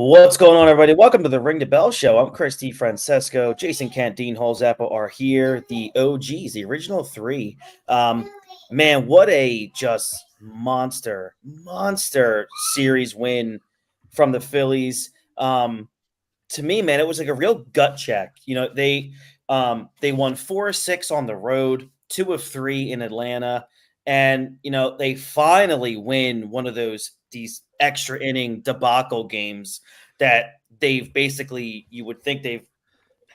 What's going on, everybody? Welcome to the Ring the Bell Show. I'm Chris DiFrancesco. Jason Kent, Dean Holzapple are here. The OGs, the original three. Man, what a just monster series win from the Phillies. To me, man, it was like a real gut check. They won 4-6 on the road, 2 of 3 in Atlanta, and they finally win one of these extra inning debacle games that they've basically, you would think they've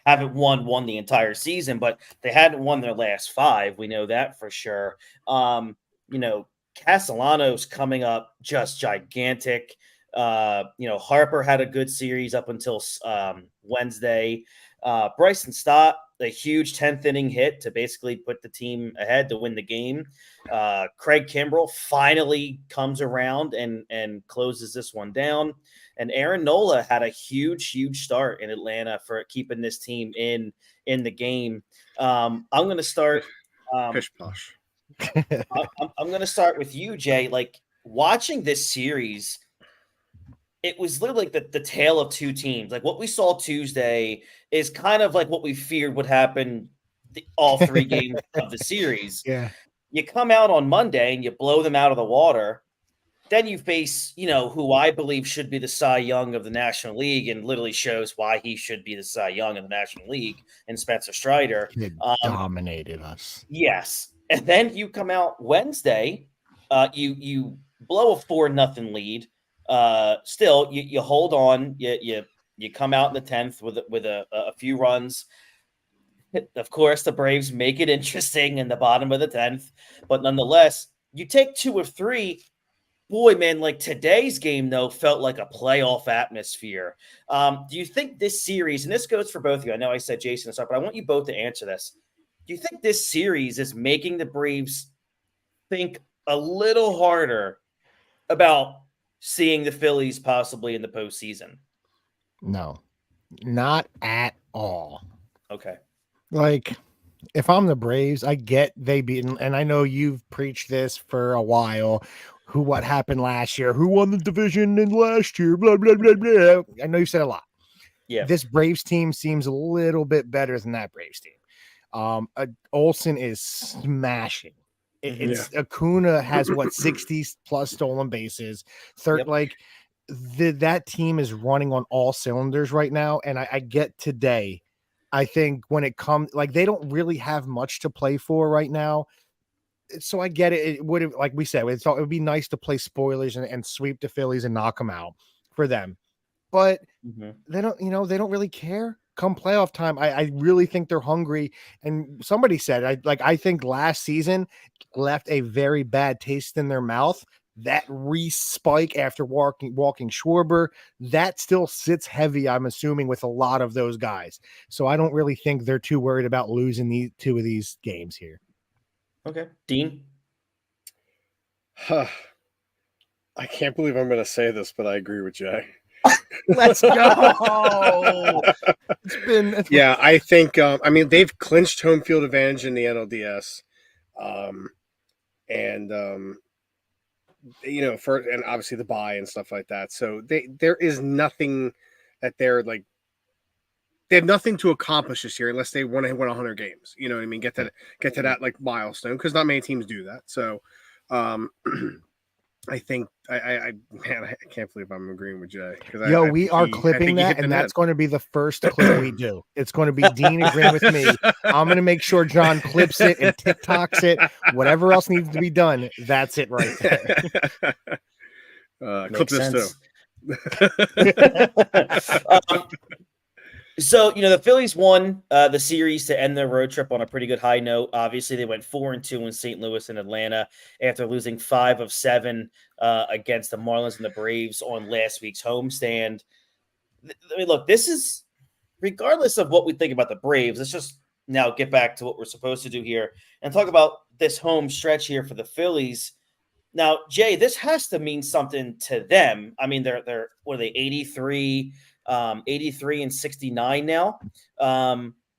haven't won the entire season, but they hadn't won their last 5. We know that for sure. You know, Castellanos coming up just gigantic. Harper had a good series up until Wednesday. Bryson Stott, a huge 10th inning hit to basically put the team ahead to win the game. Craig Kimbrell finally comes around and closes this one down. And Aaron Nola had a huge start in Atlanta for keeping this team in the game. I'm going to start. Pish posh. I'm going to start with you, Jay. Like, watching this series, it was literally like the tale of two teams. Like, what we saw Tuesday is kind of like what we feared would happen all 3 games of the series. Yeah. You come out on Monday and you blow them out of the water. Then you face, who I believe should be the Cy Young of the National League, and literally shows why he should be the Cy Young of the National League, and Spencer Strider. He dominated us. Yes. And then you come out Wednesday, you blow a 4-0 lead. Still, you hold on. You come out in the 10th with a few runs. Of course, the Braves make it interesting in the bottom of the 10th, but nonetheless, you take 2 of 3. Boy, man, like today's game, though, felt like a playoff atmosphere. Do you think this series, and this goes for both of you, I know I said Jason and stuff, but I want you both to answer this. Do you think this series is making the Braves think a little harder about seeing the Phillies possibly in the postseason? No, not at all. Okay. Like, if I'm the Braves, I get they beat, and I know you've preached this for a while. What happened last year? Who won the division in last year? Blah, blah, blah, blah. I know you said a lot. Yeah. This Braves team seems a little bit better than that Braves team. Olsen is smashing. Acuna has 60 plus stolen bases. That team is running on all cylinders right now. And I get today. I think when it comes, like, they don't really have much to play for right now. So I get it. It would have, like we said, it would be nice to play spoilers and sweep the Phillies and knock them out for them. But they don't, they don't really care. Come playoff time, I really think they're hungry. And somebody said, I think last season left a very bad taste in their mouth. That re-spike after walking Schwarber, that still sits heavy, I'm assuming, with a lot of those guys. So I don't really think they're too worried about losing these 2 of these games here. Okay. Dean? I can't believe I'm going to say this, but I agree with Jay. Let's go. Yeah, I think, they've clinched home field advantage in the NLDS. And obviously the bye and stuff like that. So there is nothing that they have nothing to accomplish this year unless they want to win 100 games. You know what I mean? Get to that like milestone, because not many teams do that. So, I think I can't believe I'm agreeing with Jay. We are clipping that, and that's going to be the first clip we do. It's going to be Dean agreeing with me. I'm going to make sure John clips it and TikToks it. Whatever else needs to be done, that's it right there. Clip this too. So, the Phillies won the series to end their road trip on a pretty good high note. Obviously, they went 4-2 in St. Louis and Atlanta after losing 5 of 7 against the Marlins and the Braves on last week's homestand. I mean, look, this is, regardless of what we think about the Braves, let's just now get back to what we're supposed to do here and talk about this home stretch here for the Phillies. Now, Jay, this has to mean something to them. I mean, they're what are they, 83 and 69 now.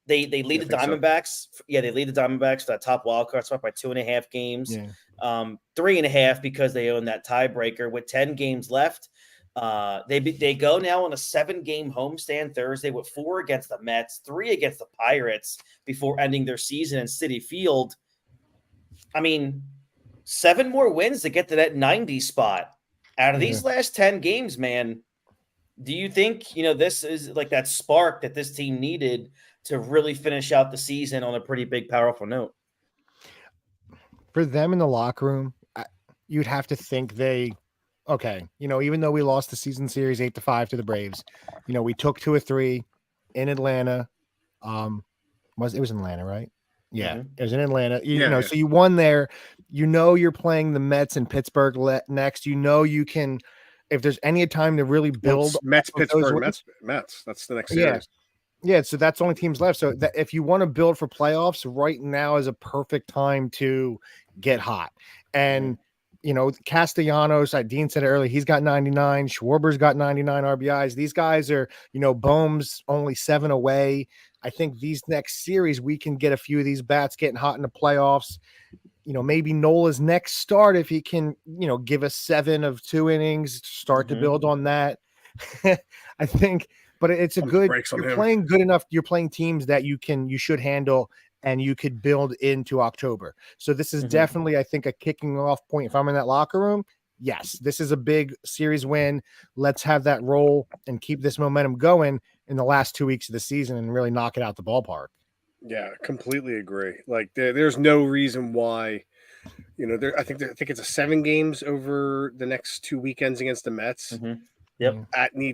They lead the Diamondbacks. So. Yeah, they lead the Diamondbacks for that top wild card spot by 2.5 games. 3.5 because they own that tiebreaker with 10 games left. They go now on a 7-game homestand Thursday with 4 against the Mets, 3 against the Pirates before ending their season in Citi Field. I mean, 7 more wins to get to that 90 spot. Out of these last 10 games, man, do you think, this is like that spark that this team needed to really finish out the season on a pretty big, powerful note? For them in the locker room, you'd have to think okay, even though we lost the season series 8-5 to the Braves, we took 2 or 3 in Atlanta. It was in Atlanta, right? Yeah, It was in Atlanta. So you won there. You're playing the Mets and Pittsburgh next. You can, if there's any time to really build Mets, Pittsburgh, Mets. That's the next series. Yeah, so that's the only teams left. So that if you want to build for playoffs, right now is a perfect time to get hot. And Castellanos, Dean said it earlier, he's got 99. Schwarber's got 99 RBIs. These guys are, Bohm's only 7 away. I think these next series, we can get a few of these bats getting hot in the playoffs. Maybe Nola's next start, if he can, give us 7 of 2 innings, start to build on that. I think, but it's you're playing good enough. You're playing teams that you should handle, and you could build into October. So this is definitely, I think, a kicking off point. If I'm in that locker room, yes, this is a big series win. Let's have that roll and keep this momentum going in the last 2 weeks of the season and really knock it out the ballpark. Yeah, completely agree. Like there's no reason why, I think it's a 7 games over the next 2 weekends against the Mets. Yep.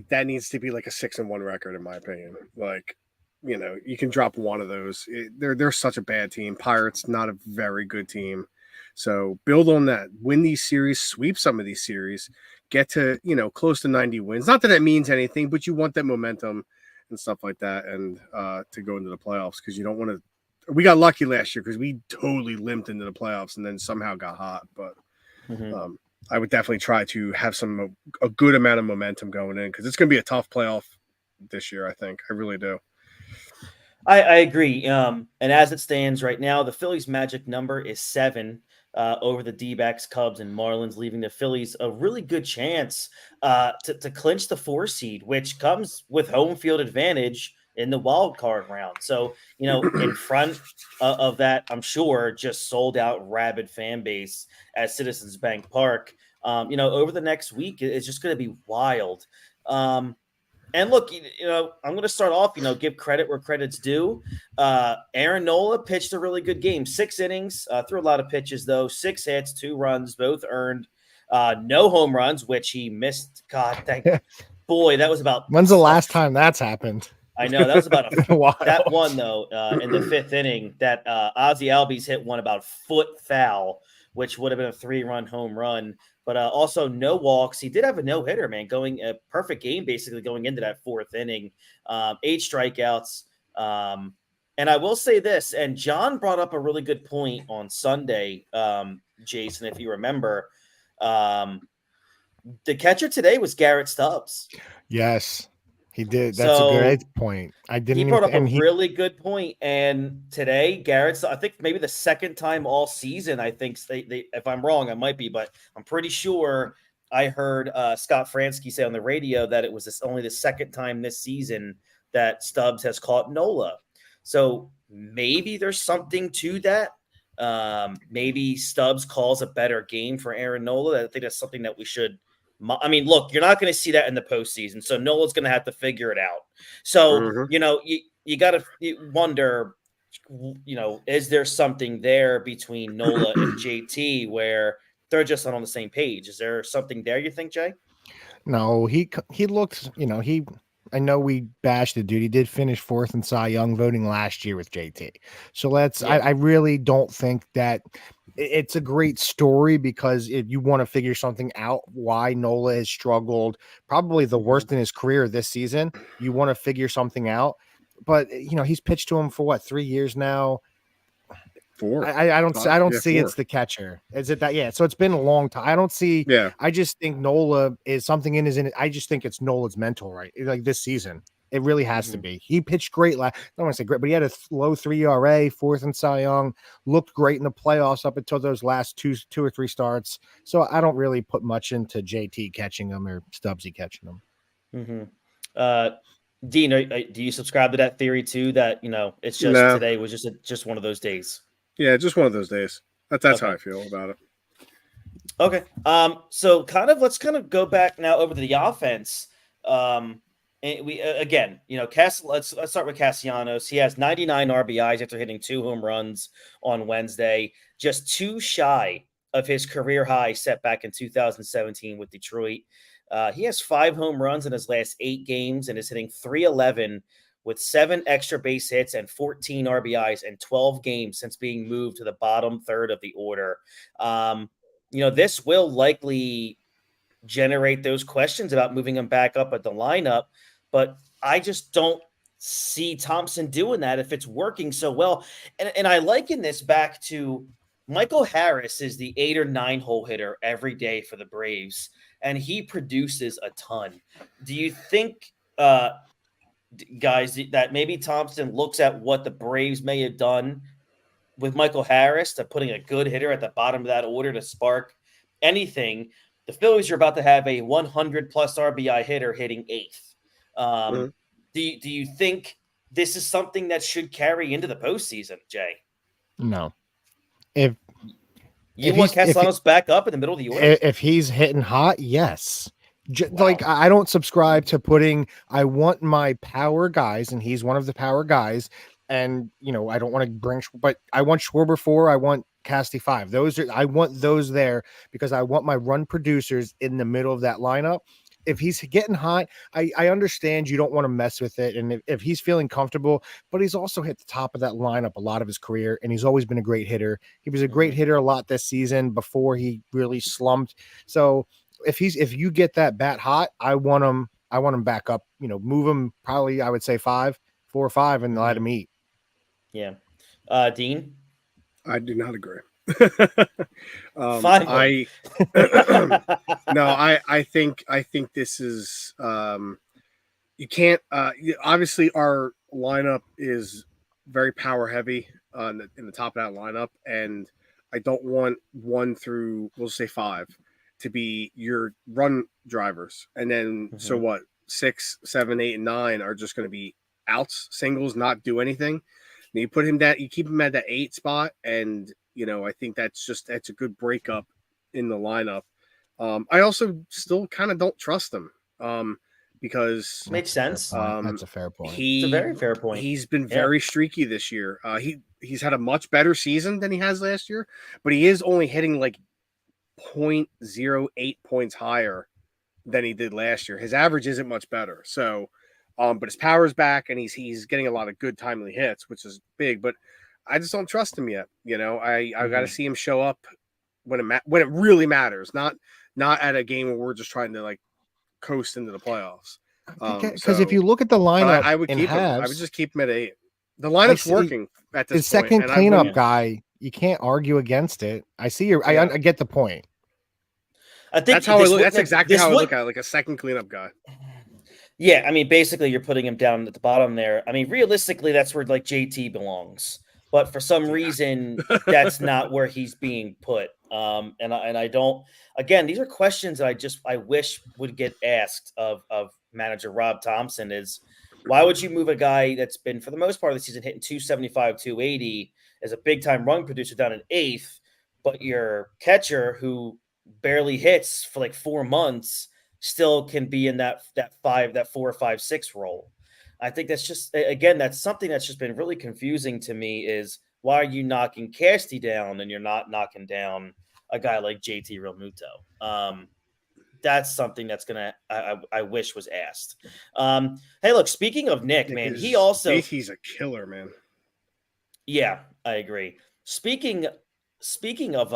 That needs to be like a 6-1 record, in my opinion. Like, you can drop one of those. They're such a bad team. Pirates, not a very good team. So build on that. Win these series, sweep some of these series, get to, close to 90 wins. Not that that means anything, but you want that momentum and stuff like that, and to go into the playoffs, because you don't want to. We got lucky last year because we totally limped into the playoffs and then somehow got hot. But I would definitely try to have a good amount of momentum going in, because it's going to be a tough playoff this year. I think I really do. I agree. And as it stands right now, the Phillies' magic number is 7 over the D-backs, Cubs, and Marlins, leaving the Phillies a really good chance to clinch the 4 seed, which comes with home field advantage in the wild card round. So, in front of that, I'm sure, just sold out rabid fan base at Citizens Bank Park, over the next week, it's just going to be wild. And look, I'm going to start off, give credit where credit's due. Aaron Nola pitched a really good game, 6 innings, threw a lot of pitches, though, 6 hits, 2 runs, both earned, no home runs, which he missed. God, boy, that was about. When's the last time that's happened? I know that was about that one, though, in the 5th inning that Ozzie Albies hit one about foot foul, which would have been a 3-run home run. But also no walks. He did have a no-hitter, man, going a perfect game, basically going into that 4th inning. 8 strikeouts. And I will say this, and John brought up a really good point on Sunday, Jason, if you remember. The catcher today was Garrett Stubbs. Yes, he did. That's a great point. He brought up a really good point. And today, Garrett's, I think maybe the 2nd time all season, I think they if I'm wrong, I might be, but I'm pretty sure I heard Scott Fransky say on the radio that it was only the 2nd time this season that Stubbs has caught Nola. So maybe there's something to that. Maybe Stubbs calls a better game for Aaron Nola. I think that's something that we should. I mean, look, you're not going to see that in the postseason, so Nola's going to have to figure it out. So, you got to wonder, is there something there between Nola and JT where they're just not on the same page? Is there something there, you think, Jay? No, he looked, I know we bashed the dude. He did finish 4th in Cy Young voting last year with JT. So I really don't think that it's a great story, because if you want to figure something out why Nola has struggled, probably the worst in his career this season, you want to figure something out. But, he's pitched to him for what, 3 years now? 4. I don't see 4. It's the catcher. Is it that? Yeah. So it's been a long time. I don't see. Yeah. I just think Nola is something in his. I just think it's Nola's mental, right? Like this season. It really has to be. He pitched great. I don't want to say great, but he had a low 3 ERA, fourth in Cy Young, looked great in the playoffs up until those last two or three starts. So I don't really put much into JT catching him or Stubbsy catching him. Dean, do you subscribe to that theory too? That it's just today was just one of those days. Yeah, just one of those days. That's how I feel about it. Okay. So let's go back now over to the offense. And we again, let's start with Castellanos. He has 99 RBIs after hitting 2 home runs on Wednesday, just 2 shy of his career high set back in 2017 with Detroit. He has 5 home runs in his last 8 games and is hitting .311 with 7 extra base hits and 14 RBIs in 12 games since being moved to the bottom third of the order. This will likely generate those questions about moving him back up at the lineup, but I just don't see Thompson doing that if it's working so well. And I liken this back to Michael Harris is the 8 or 9 hole hitter every day for the Braves, and he produces a ton. Do you think, guys, that maybe Thompson looks at what the Braves may have done with Michael Harris to putting a good hitter at the bottom of that order to spark anything? The Phillies are about to have a 100-plus RBI hitter hitting 8th. Do you think this is something that should carry into the postseason, Jay? No. If you want Castellanos back up in the middle of the order? If he's hitting hot, yes. Like, I don't subscribe to I want my power guys, and he's one of the power guys. And, I don't want to but I want Schwarber 4. I want Casty 5. I want those there because I want my run producers in the middle of that lineup. If he's getting hot, I understand you don't want to mess with it. And if he's feeling comfortable, but he's also hit the top of that lineup a lot of his career, and he's always been a great hitter. He was a great hitter a lot this season before he really slumped. So if you get that bat hot, I want him back up, move him probably, I would say 4 or 5 and let him eat. Yeah. Dean? I do not agree. Finally. I think this is you can't obviously our lineup is very power heavy in the top of that lineup, and I don't want 1 through, we'll say 5 to be your run drivers, and then so what, 6, 7, 8, and 9 are just going to be outs, singles, not do anything. And you put him you keep him at that 8 spot, and I think that's a good breakup in the lineup. I also still kind of don't trust him because makes sense. That's a fair point. It's a very fair point. He's been very streaky this year. He's had a much better season than he has last year, but he is only hitting like 0.08 points higher than he did last year. His average isn't much better. So, but his power's back, and he's getting a lot of good timely hits, which is big. But I just don't trust him yet. I got to see him show up when it really matters, not at a game where we're just trying to like coast into the playoffs. Because if you look at the lineup, I would keep him. I would just keep him at 8. The lineup's working at this point. The second cleanup guy, you can't argue against it. I see I get the point. I think that's how I look. That's exactly how I look at it, like a second cleanup guy. Yeah, I mean, basically, you're putting him down at the bottom there. I mean, realistically, that's where like JT belongs. But for some reason, that's not where he's being put. And I don't. Again, these are questions that I wish would get asked of manager Rob Thompson. Is why would you move a guy that's been for the most part of the season hitting 275, 280 as a big time run producer down in 8th, but your catcher who barely hits for like 4 months still can be in that 4, 5, 6 role. I think that's just, again, that's something that's just been really confusing to me is why are you knocking Casty down and you're not knocking down a guy like JT Realmuto? That's something that's I wish was asked. Hey, look, speaking of Nick, man, JT's a killer, man. Yeah, I agree. Speaking of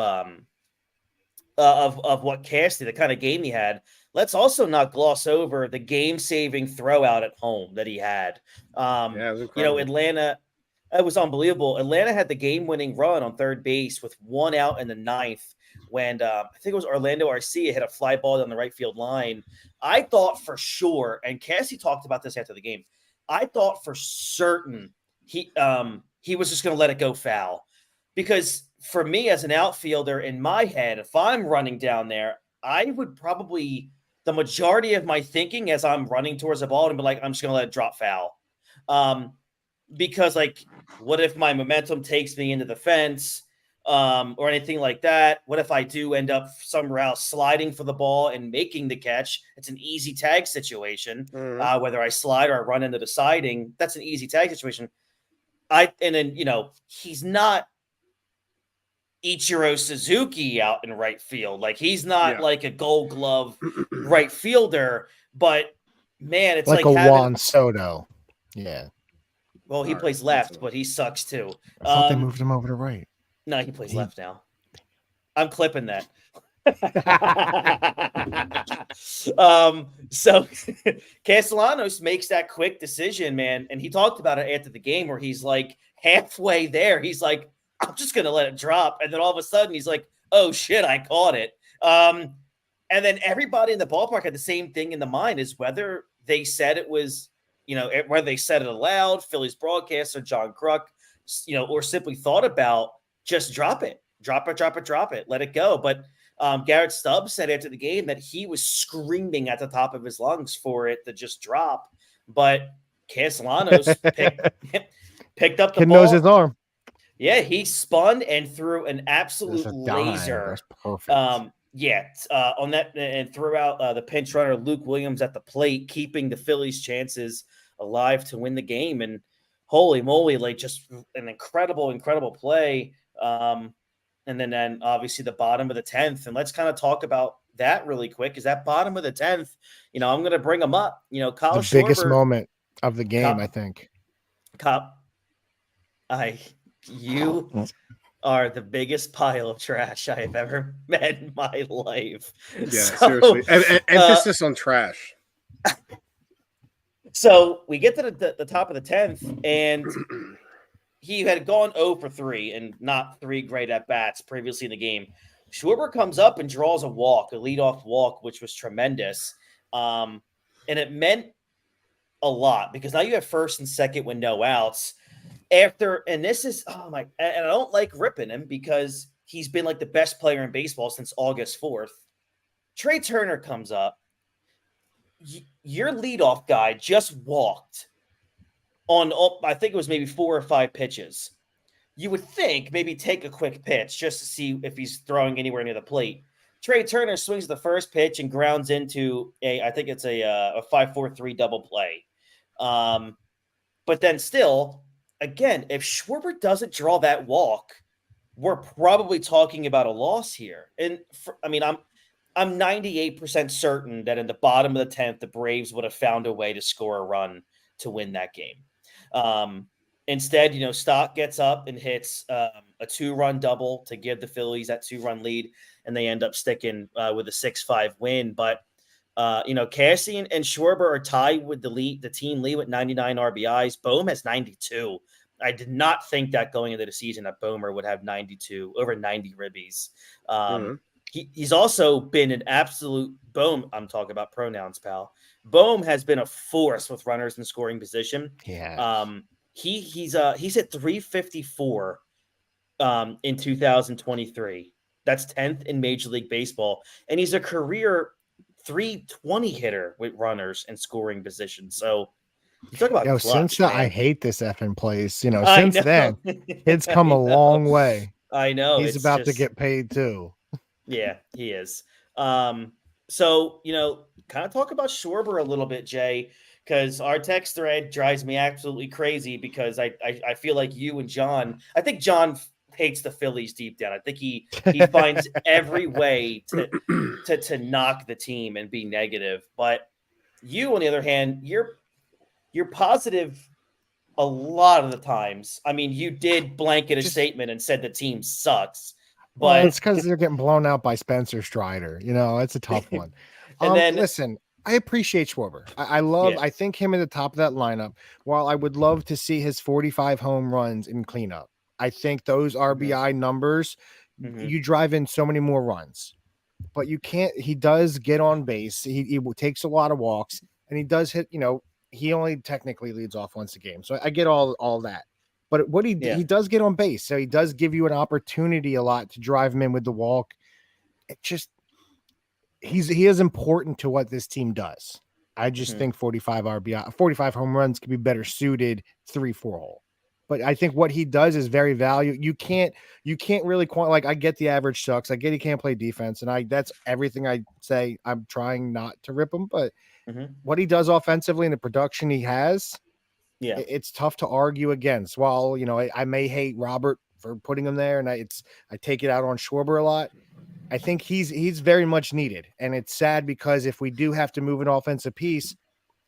what Casty, the kind of game he had, let's also not gloss over the game-saving throwout at home that he had. Yeah, it was incredible. Atlanta, it was unbelievable. Atlanta had the game-winning run on third base with 1 out in the 9th when I think it was Orlando Arcia hit a fly ball down the right field line. I thought for sure, and Cassie talked about this after the game, I thought for certain he was just going to let it go foul, because for me as an outfielder in my head, if I'm running down there, I would probably, the majority of my thinking as I'm running towards the ball and be like, I'm just going to let it drop foul. Because like, what if my momentum takes me into the fence, or anything like that? What if I do end up somewhere else sliding for the ball and making the catch? It's an easy tag situation. Whether I slide or I run into the siding, that's an easy tag situation. And then, he's not Ichiro Suzuki out in right field. Like, he's not like a Gold Glove right fielder, but man, it's like a having Juan Soto. Yeah. Well, he plays left, but he sucks too. I thought they moved him over to right. No, he plays left now. I'm clipping that. So Castellanos makes that quick decision, man, and he talked about it after the game where he's like halfway there. He's like, I'm just gonna let it drop, and then all of a sudden he's like, oh shit, I caught it. And then everybody in the ballpark had the same thing in the mind, is whether they said it was, whether they said it aloud, Phillies broadcaster John Kruk, or simply thought about, just drop it, let it go. But Garrett Stubbs said after the game that he was screaming at the top of his lungs for it to just drop. But Castellanos picked up the Kid ball. knows his arm. Yeah, he spun and threw an absolute laser. That's perfect. On that, and threw out the pinch runner Luke Williams at the plate, keeping the Phillies' chances alive to win the game. And holy moly, like, just an incredible play. And then obviously the bottom of the 10th. And let's kind of talk about that really quick. Is that bottom of the 10th? I'm going to bring them up. Kyle Schwarber, the biggest moment of the game, I think. You are the biggest pile of trash I have ever met in my life. Yeah, seriously. Emphasis on trash. So we get to the top of the 10th, and he had gone 0 for 3 and not 3 great at-bats previously in the game. Schwarber comes up and draws a leadoff walk, which was tremendous. And it meant a lot, because now you have first and second with no outs. And this is, and I don't like ripping him because he's been like the best player in baseball since August 4th. Trey Turner comes up. Your leadoff guy just walked on, I think it was maybe 4 or 5 pitches. You would think maybe take a quick pitch just to see if he's throwing anywhere near the plate. Trey Turner swings the first pitch and grounds into I think it's a 5-4-3 double play. But then still, again, if Schwarber doesn't draw that walk, we're probably talking about a loss here. And I'm 98% certain that in the bottom of the 10th, the Braves would have found a way to score a run to win that game. Instead, Stock gets up and hits a 2-run double to give the Phillies that 2-run lead, and they end up sticking with a 6-5 win. But Cassie and Schwarber are tied with the team lead with 99 RBIs. Bohm has 92. I did not think that going into the season that Boehmer would have 92, over 90 ribbies. He's also been an absolute Bohm. I'm talking about pronouns, pal. Bohm has been a force with runners in scoring position. Yeah. He's hit 354 in 2023. That's 10th in Major League Baseball, and he's a career 320 hitter with runners and scoring position. So you talk about clutch, since man. I hate this effing place. Since then, it's come a long way. I know he's about to get paid too. Yeah, he is. So kind of talk about Schwarber a little bit, Jay, because our text thread drives me absolutely crazy, because I feel like you and John. I think John hates the Phillies deep down. I think he finds every way to knock the team and be negative. But you, on the other hand, you're positive a lot of the times. I mean, you did blanket a statement and said the team sucks. But it's because they're getting blown out by Spencer Strider. It's a tough one. And then listen, I appreciate Schwarber. I think him at the top of that lineup. While I would love to see his 45 home runs in cleanup, I think those RBI numbers, you drive in so many more runs, but you can't. He does get on base. He takes a lot of walks, and he does hit. he only technically leads off once a game. So I get all that. But what he does get on base. So he does give you an opportunity a lot to drive him in with the walk. It just he is important to what this team does. I just think 45 RBI, 45 home runs could be better suited 3-4 hole. But I think what he does is very valuable. You can't really like, I get the average sucks. I get he can't play defense, and that's everything I say. I'm trying not to rip him, but what he does offensively and the production he has, it's tough to argue against. While, I may hate Robert for putting him there, and I take it out on Schwarber a lot. I think he's very much needed, and it's sad because if we do have to move an offensive piece,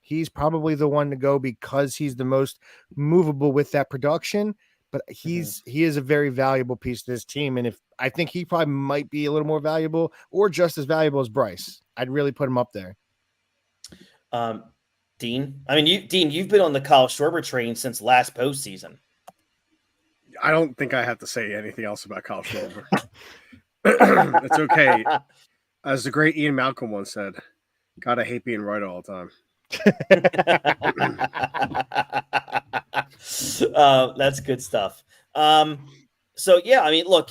he's probably the one to go because he's the most movable with that production. But he is a very valuable piece to this team, and I think he probably might be a little more valuable or just as valuable as Bryce. I'd really put him up there. Dean, you've been on the Kyle Schwarber train since last postseason. I don't think I have to say anything else about Kyle Schwarber. It's okay. As the great Ian Malcolm once said, God, I hate being right all the time. That's good stuff. So yeah, look,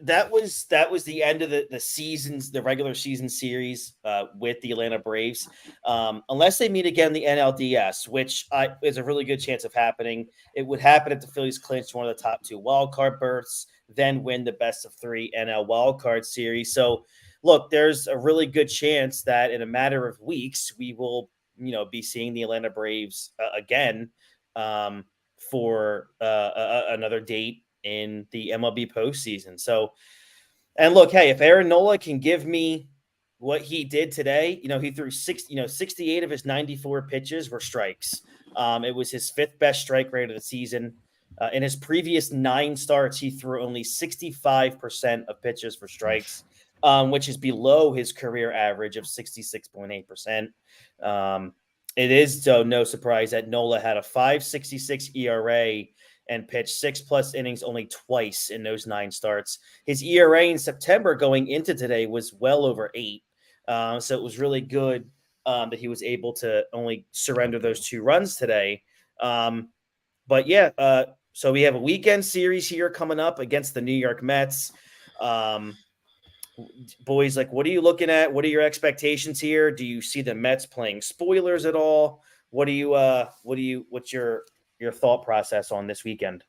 that was the end of the regular season series with the Atlanta Braves. Unless they meet again in the NLDS, which is a really good chance of happening. It would happen if the Phillies clinched one of the top 2 wild card berths, then win the best of 3 NL wild card series. So look, there's a really good chance that in a matter of weeks we will be seeing the Atlanta Braves again for another date in the MLB postseason. So, and look, hey, if Aaron Nola can give me what he did today, he threw 68 of his 94 pitches were strikes. It was his 5th best strike rate of the season. In his previous 9 starts, he threw only 65% of pitches for strikes, which is below his career average of 66.8%. It is, though, no surprise that Nola had a 5.66 ERA and pitched 6+ innings only twice in those 9 starts. His ERA in September going into today was well over 8. So it was really good that he was able to only surrender those 2 runs today. But yeah, so we have a weekend series here coming up against the New York Mets. Boys, like, what are you looking at? What are your expectations here? Do you see the Mets playing spoilers at all? What's your thought process on this weekend?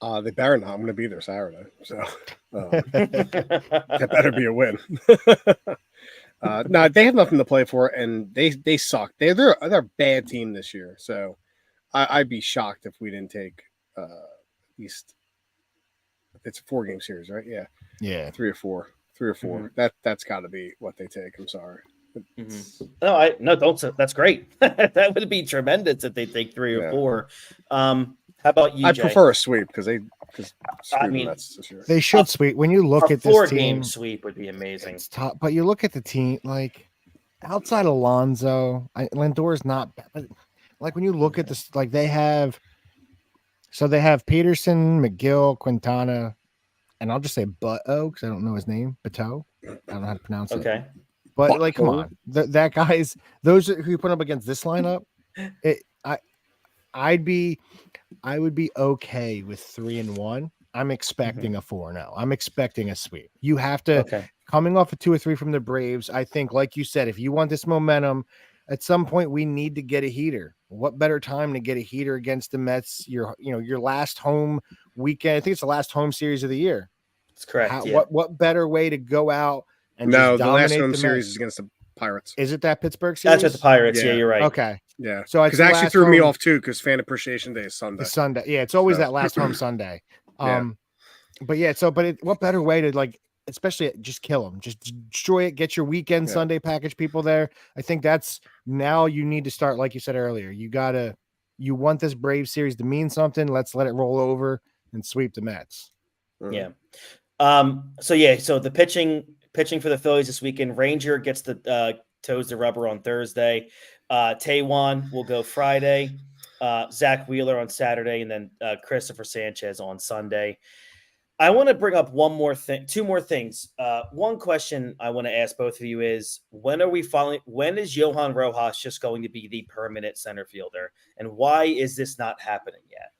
They better not. I'm going to be there Saturday, so that better be a win. No, they have nothing to play for, and they suck. They're a bad team this year, so I'd be shocked if we didn't take at least. It's a 4-game series, right? Yeah, 3 or 4. That's got to be what they take. I'm sorry. No, don't. That's great. That would be tremendous if they take 3 or 4. How about you, I Jay? prefer a sweep because the Mets this year. They should sweep. When you look at this 4-game sweep would be amazing. It's tough, but you look at the team, like outside Alonso, Lindor's not bad, but like when you look at this, like they have Peterson, McGill, Quintana, and I'll just say Butto because I don't know his name. Bateau. I don't know how to pronounce it. Okay. But like, come on, that guy's those who you put up against this lineup. I would be okay with 3-1. I'm expecting a 4-0. I'm expecting a sweep. You have to coming off a 2 or 3 from the Braves. I think, like you said, if you want this momentum, at some point we need to get a heater. What better time to get a heater against the Mets? Your last home weekend. I think it's the last home series of the year. That's correct. What better way to go out and no, just the last home the series Mets? is against the Pirates. Is it that Pittsburgh series? That's with the Pirates. Yeah, you're right. Okay. Yeah. So because it actually threw me off too because Fan Appreciation Day is Sunday. It's Sunday. Yeah, it's always that last home Sunday. What better way to especially just kill them, just destroy it, get your weekend Sunday package people there. I think that's now you need to start, like you said earlier, you want this Brave series to mean something. Let's let it roll over and sweep the Mets. Yeah. So the pitching for the Phillies this weekend, Ranger gets the toes the rubber on Thursday. Taijuan will go Friday. Zach Wheeler on Saturday, and then Christopher Sanchez on Sunday. I want to bring up one more thing, two more things. One question I want to ask both of you is when is Johan Rojas just going to be the permanent center fielder? And why is this not happening yet?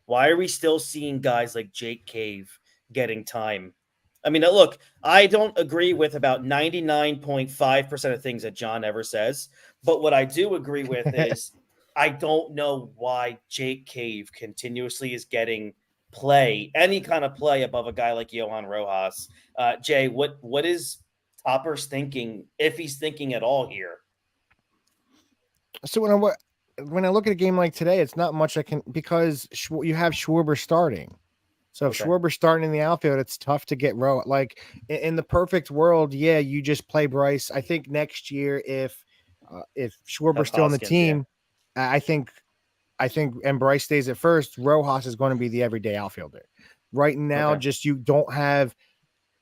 Why are we still seeing guys like Jake Cave getting time? I mean, look, I don't agree with about 99.5% of things that John ever says, but what I do agree with is I don't know why Jake Cave continuously is getting any kind of play above a guy like Johan Rojas. Jay, what is Topper's thinking, if he's thinking at all here? So when I look at a game like today, it's not much I can, because you have Schwarber starting. So if Schwarber's starting in the outfield, it's tough to get like in the perfect world. Yeah, you just play Bryce. I think next year, if Schwarber's still on the team, yeah. I think and Bryce stays at first, Rojas is going to be the everyday outfielder. Right now, just you don't have.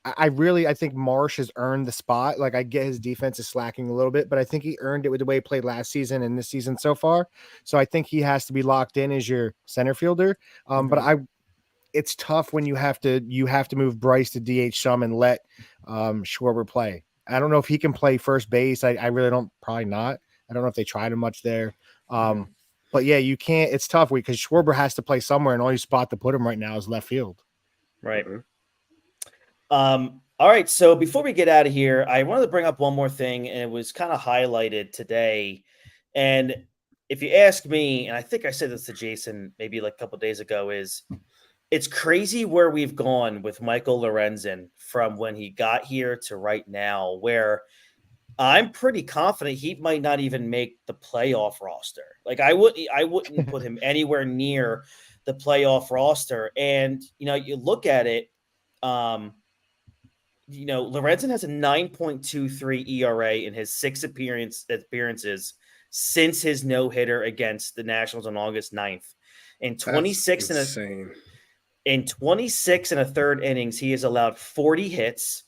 I think Marsh has earned the spot. Like, I get his defense is slacking a little bit, but I think he earned it with the way he played last season and this season so far. So I think he has to be locked in as your center fielder. But it's tough when you have to move Bryce to DH some and let Schwarber play. I don't know if he can play first base. I really don't. Probably not. I don't know if they tried him much there. But yeah, you can't. It's tough because Schwarber has to play somewhere, and only spot to put him right now is left field. Right. All right. So before we get out of here, I wanted to bring up one more thing, and it was kind of highlighted today. And if you ask me, and I think I said this to Jason maybe like a couple of days ago, is it's crazy where we've gone with Michael Lorenzen from when he got here to right now, where I'm pretty confident he might not even make the playoff roster. Like I wouldn't put him anywhere near the playoff roster. And, you look at it, Lorenzen has a 9.23 ERA in his 6 appearances since his no-hitter against the Nationals on August 9th. In 26 in 26 and a third innings, he has allowed 40 hits,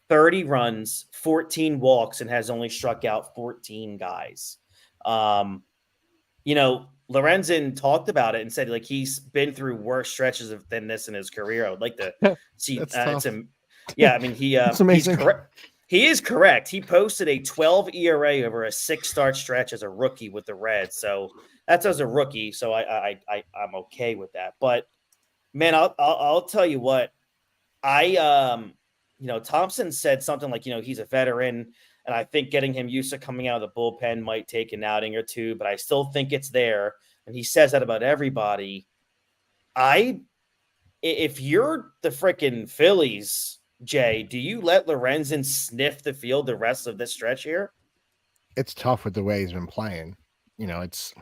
30 runs, 14 walks, and has only struck out 14 guys. Lorenzen talked about it and said like he's been through worse stretches than this in his career. I would like to see. Yeah, I mean That's amazing. He's correct. He is correct. He posted a 12 ERA over a 6-start stretch as a rookie with the Reds. So that's as a rookie. So I'm okay with that. But man, I'll tell you what. Thompson said something like, he's a veteran, and I think getting him used to coming out of the bullpen might take an outing or two, but I still think it's there. And he says that about everybody. If you're the freaking Phillies, Jay, do you let Lorenzen sniff the field the rest of this stretch here? It's tough with the way he's been playing. It's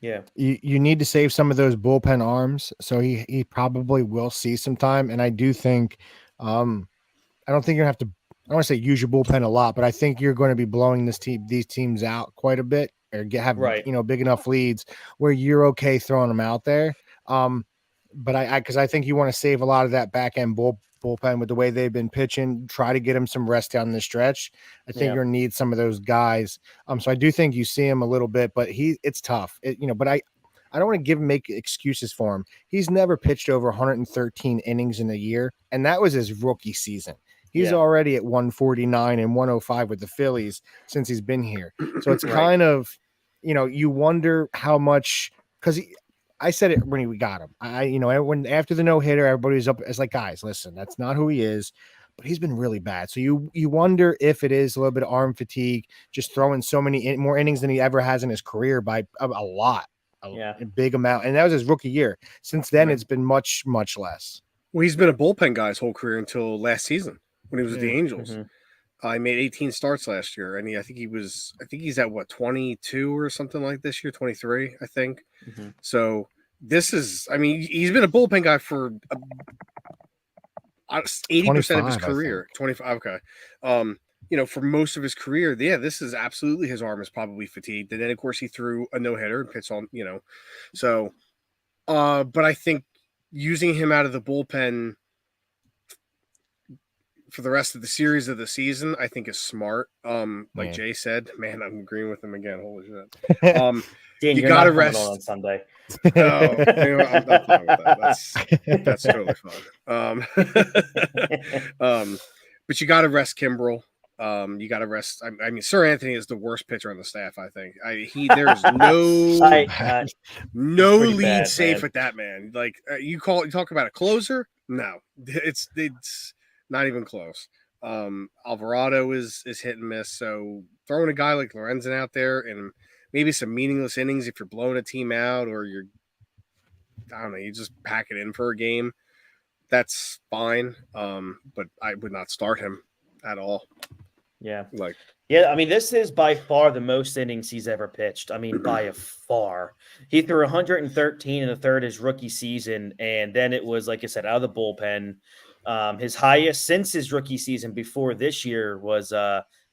yeah. You need to save some of those bullpen arms, so he probably will see some time. And I do think, I don't think you're gonna have to. I want to say use your bullpen a lot, but I think you're going to be blowing these teams out quite a bit, or have big enough leads where you're okay throwing them out there. But because I think you want to save a lot of that back end bullpen with the way they've been pitching. Try to get them some rest down the stretch. I think you're gonna need some of those guys. So I do think you see him a little bit, but it's tough. But I don't want to make excuses for him. He's never pitched over 113 innings in a year, and that was his rookie season. He's already at 149 and 105 with the Phillies since he's been here. So it's kind of, you wonder how much, because I said it when we got him. When after the no-hitter, everybody was up. It's like, guys, listen, that's not who he is, but he's been really bad. So you wonder if it is a little bit of arm fatigue, just throwing so many more innings than he ever has in his career by a lot, a big amount. And that was his rookie year. Since then, it's been much, much less. Well, he's been a bullpen guy his whole career until last season when he was with the Angels. Mm-hmm. He made 18 starts last year, and I think he's at 22 or something like this year, 23, I think. Mm-hmm. So this is, he's been a bullpen guy for 80% of his career. 25, okay. For most of his career, this is absolutely, his arm is probably fatigued. And then, of course, he threw a no-hitter and pitched on, So, but I think using him out of the bullpen for the rest of the series of the season, I think is smart. Jay said, man, I'm agreeing with him again. Holy shit. Dan, you got to rest on Sunday. Oh, you know, I'm fine with that. That's totally fine. But you got to rest Kimbrel. You got to rest. I mean, Sir Anthony is the worst pitcher on the staff. I think. There's no pretty lead bad, safe man. at that man. Like you talk about a closer. No, it's not even close. Alvarado is hit and miss. So throwing a guy like Lorenzen out there and maybe some meaningless innings if you're blowing a team out or I don't know, you just pack it in for a game. That's fine. But I would not start him at all. Yeah. Like, yeah, I mean, this is by far the most innings he's ever pitched. I mean, by a far. He threw 113 in the third his rookie season, and then it was, like I said, out of the bullpen. His highest since his rookie season before this year was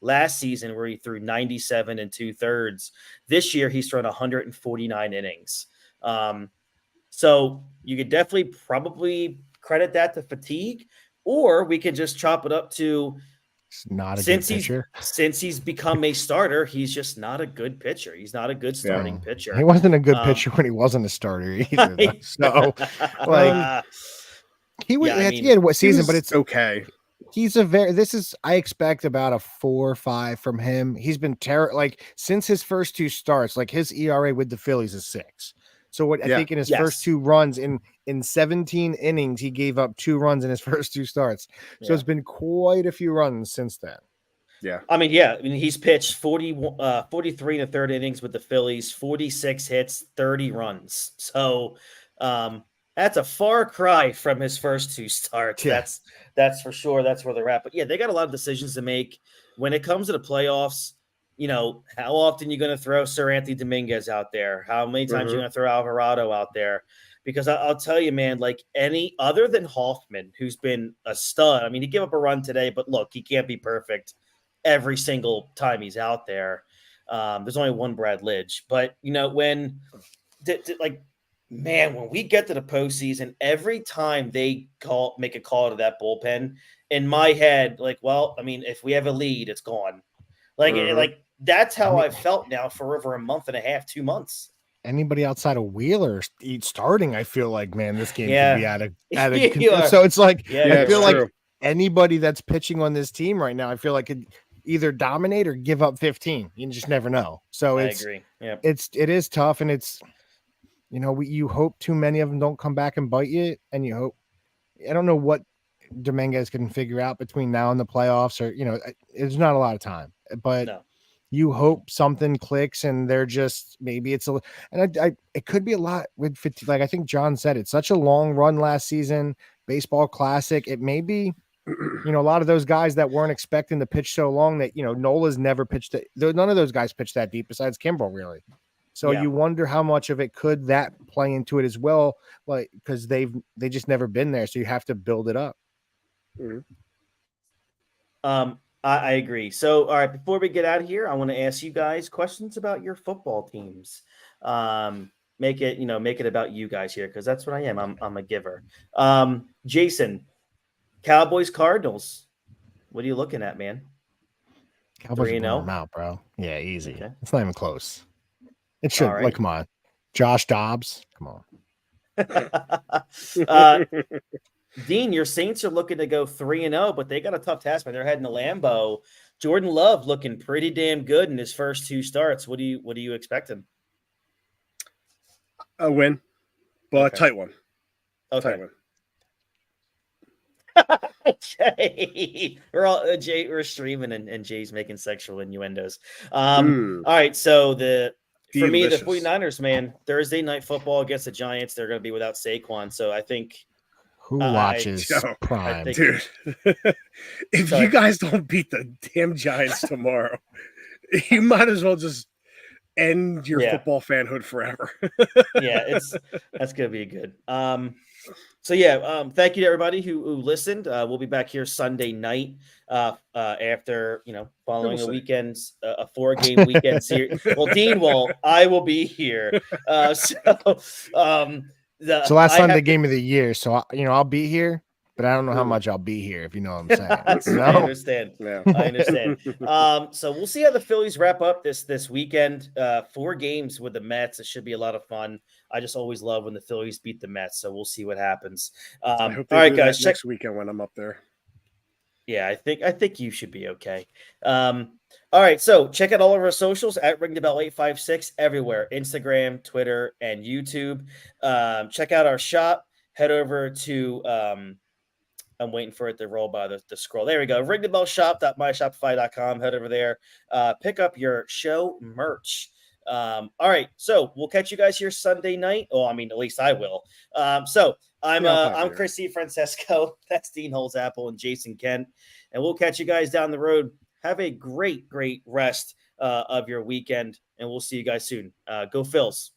last season, where he threw 97 and 2/3. This year, he's thrown 149 innings. So you could definitely probably credit that to fatigue, or we could just chop it up to not a good pitcher. Since he's become a starter, he's just not a good pitcher. He's not a good starting pitcher. He wasn't a good pitcher when he wasn't a starter either. Though. So, like, he had what season, but it's okay. He's I expect about a 4 or 5 from him. He's been terrible. Like, since his first 2 starts, like his ERA with the Phillies is 6. So I think in his first 2 runs in 17 innings, he gave up 2 runs in his first 2 starts. So it's been quite a few runs since then. Yeah. I mean, he's pitched 43 and a third innings with the Phillies, 46 hits, 30 runs. So that's a far cry from his first 2 starts. Yeah. That's for sure. That's where they're at. But yeah, they got a lot of decisions to make when it comes to the playoffs. You know, how often you're going to throw Sir Anthony Dominguez out there? How many times you're going to throw Alvarado out there? Because I'll tell you, man, like any other than Hoffman, who's been a stud. I mean, he gave up a run today, but look, he can't be perfect every single time he's out there. There's only one Brad Lidge. But, you know, when we get to the postseason, every time they make a call to that bullpen, in my head, like, well, I mean, if we have a lead, it's gone. Like that's how I've felt now for over a month and a half, 2 months. Anybody outside of Wheeler starting, I feel like, man, this game could be out of so it's like I feel like anybody that's pitching on this team right now, I feel like could either dominate or give up 15. You just never know. So I agree. Yeah, it is tough, and it's, you know, you hope too many of them don't come back and bite you, and you hope. I don't know what Dominguez can figure out between now and the playoffs, or, you know, there's not a lot of time, but you hope something clicks and they're just, maybe it's it could be a lot with 50. Like I think John said, it's such a long run last season, baseball classic. It may be, you know, a lot of those guys that weren't expecting to pitch so long that, you know, Nola's never pitched it. None of those guys pitched that deep besides Kimbrel, really. So you wonder how much of it could that play into it as well, like, because they just never been there. So you have to build it up. I agree. So, all right, before we get out of here, I want to ask you guys questions about your football teams. Make it about you guys here, because that's what I am. I'm a giver. Jason, Cowboys, Cardinals. What are you looking at, man? Cowboys are blowing them out, bro. Yeah, easy. Okay. It's not even close. It should. Right. Like, come on, Josh Dobbs. Come on. Dean, your Saints are looking to go 3-0, but they got a tough task, man. They're heading to Lambeau. Jordan Love looking pretty damn good in his first 2 starts. What do you expect him? A win, but a tight one. Okay. Jay, we're streaming and Jay's making sexual innuendos. All right, so for me, the 49ers, man, Thursday night football against the Giants, they're going to be without Saquon, so I think. Who watches Prime? Dude, if you guys don't beat the damn Giants tomorrow, you might as well just end your football fanhood forever. That's going to be good. Thank you to everybody who listened. We'll be back here Sunday night after, following a 4-game weekend series. Well, Dean will. I will be here. So last Sunday game of the year. So, I'll be here. but I don't know how Hmm. much I'll be here, if you know what I'm saying. I You know? understand. Yeah. I understand. So we'll see how the Phillies wrap up this weekend. 4 games with the Mets. It should be a lot of fun. I just always love when the Phillies beat the Mets. So we'll see what happens. I hope All they right, do guys. that next weekend when I'm up there. Yeah, I think you should be okay. All right, so check out all of our socials at Ring the Bell 856 everywhere: Instagram, Twitter, and YouTube. Check out our shop. Head over to I'm waiting for it to roll by the scroll. There we go. Ringthebellshop.myshopify.com. Head over there. Pick up your show merch. All right, so we'll catch you guys here Sunday night. Oh, I mean, at least I will. So I'm Yeah, I'll probably be I'm there. Chris C. Francesco. That's Dean Holzapple and Jason Kent, and we'll catch you guys down the road. Have a great rest of your weekend, and we'll see you guys soon. Go Phils.